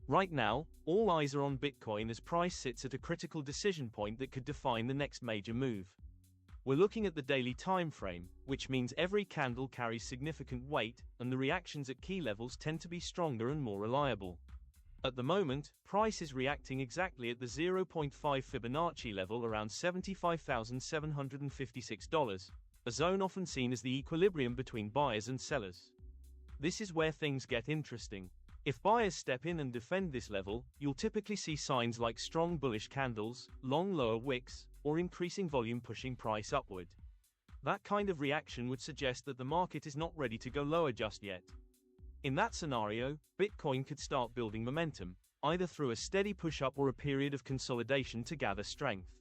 Right now, all eyes are on Bitcoin as price sits at a critical decision point that could define the next major move. We're looking at the daily time frame, which means every candle carries significant weight, and the reactions at key levels tend to be stronger and more reliable. At the moment, price is reacting exactly at the 0.5 Fibonacci level around $75,756, a zone often seen as the equilibrium between buyers and sellers. This is where things get interesting. If buyers step in and defend this level, you'll typically see signs like strong bullish candles, long lower wicks, or increasing volume pushing price upward. That kind of reaction would suggest that the market is not ready to go lower just yet. In that scenario, Bitcoin could start building momentum, either through a steady push-up or a period of consolidation to gather strength.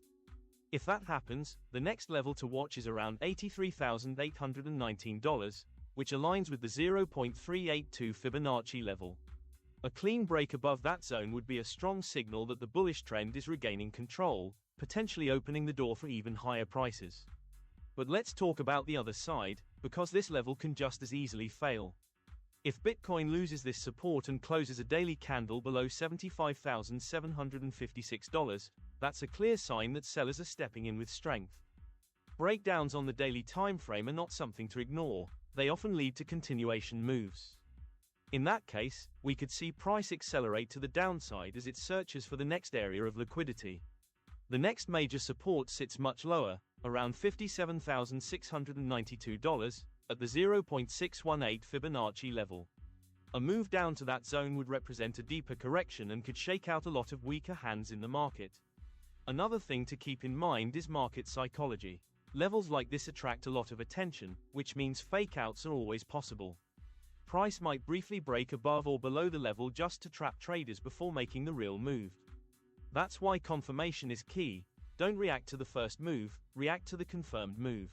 If that happens, the next level to watch is around $83,819, which aligns with the 0.382 Fibonacci level. A clean break above that zone would be a strong signal that the bullish trend is regaining control, potentially opening the door for even higher prices. But let's talk about the other side, because this level can just as easily fail. If Bitcoin loses this support and closes a daily candle below $75,756, that's a clear sign that sellers are stepping in with strength. Breakdowns on the daily time frame are not something to ignore, they often lead to continuation moves. In that case, we could see price accelerate to the downside as it searches for the next area of liquidity. The next major support sits much lower, around $57,692, at the 0.618 Fibonacci level. A move down to that zone would represent a deeper correction and could shake out a lot of weaker hands in the market. Another thing to keep in mind is market psychology. Levels like this attract a lot of attention, which means fake-outs are always possible. Price might briefly break above or below the level just to trap traders before making the real move. That's why confirmation is key. Don't react to the first move, react to the confirmed move.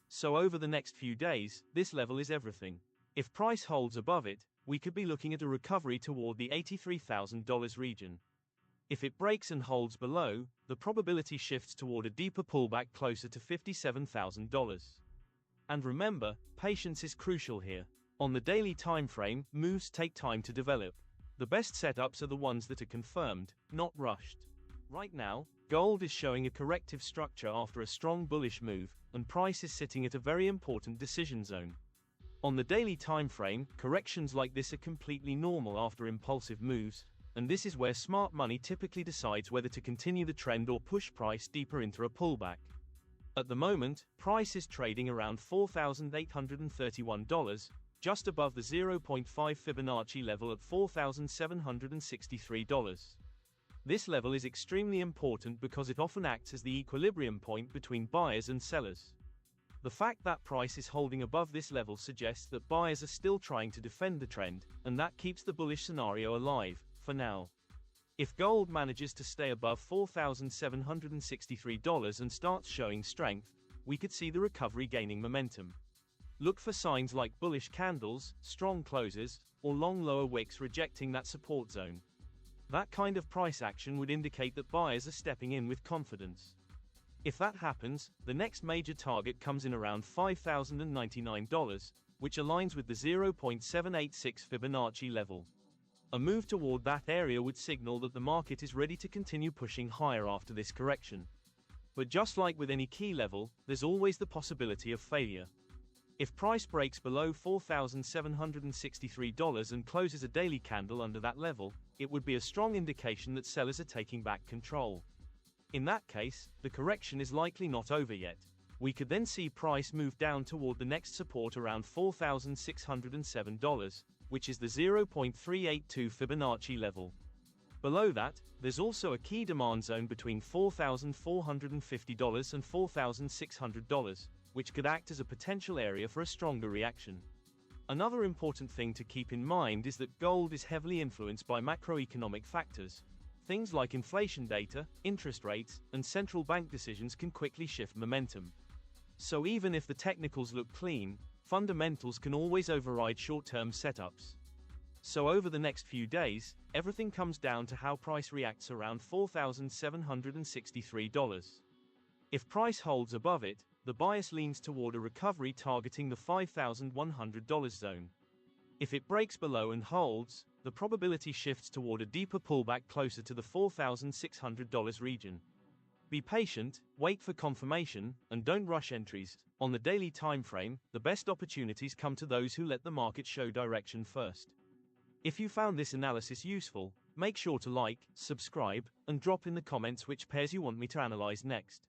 So over the next few days, this level is everything. If price holds above it, we could be looking at a recovery toward the $83,000 region. If it breaks and holds below, the probability shifts toward a deeper pullback closer to $57,000. And remember, patience is crucial here. On the daily time frame, moves take time to develop. The best setups are the ones that are confirmed, not rushed. Right now, gold is showing a corrective structure after a strong bullish move, and price is sitting at a very important decision zone. On the daily time frame, corrections like this are completely normal after impulsive moves, and this is where smart money typically decides whether to continue the trend or push price deeper into a pullback. At the moment, price is trading around $4,831, just above the 0.5 Fibonacci level at $4,763. This level is extremely important because it often acts as the equilibrium point between buyers and sellers. The fact that price is holding above this level suggests that buyers are still trying to defend the trend, and that keeps the bullish scenario alive, for now. If gold manages to stay above $4,763 and starts showing strength, we could see the recovery gaining momentum. Look for signs like bullish candles, strong closes, or long lower wicks rejecting that support zone. That kind of price action would indicate that buyers are stepping in with confidence. If that happens, the next major target comes in around $5,099, which aligns with the 0.786 Fibonacci level. A move toward that area would signal that the market is ready to continue pushing higher after this correction. But just like with any key level, there's always the possibility of failure. If price breaks below $4,763 and closes a daily candle under that level, it would be a strong indication that sellers are taking back control. In that case, the correction is likely not over yet. We could then see price move down toward the next support around $4,607, which is the 0.382 Fibonacci level. Below that, there's also a key demand zone between $4,450 and $4,600, which could act as a potential area for a stronger reaction. Another important thing to keep in mind is that gold is heavily influenced by macroeconomic factors. Things like inflation data, interest rates, and central bank decisions can quickly shift momentum. So even if the technicals look clean, fundamentals can always override short-term setups. So over the next few days, everything comes down to how price reacts around $4,763. If price holds above it, the bias leans toward a recovery targeting the $5,100 zone. If it breaks below and holds, the probability shifts toward a deeper pullback closer to the $4,600 region. Be patient, wait for confirmation, and don't rush entries. On the daily time frame, the best opportunities come to those who let the market show direction first. If you found this analysis useful, make sure to like, subscribe, and drop in the comments which pairs you want me to analyze next.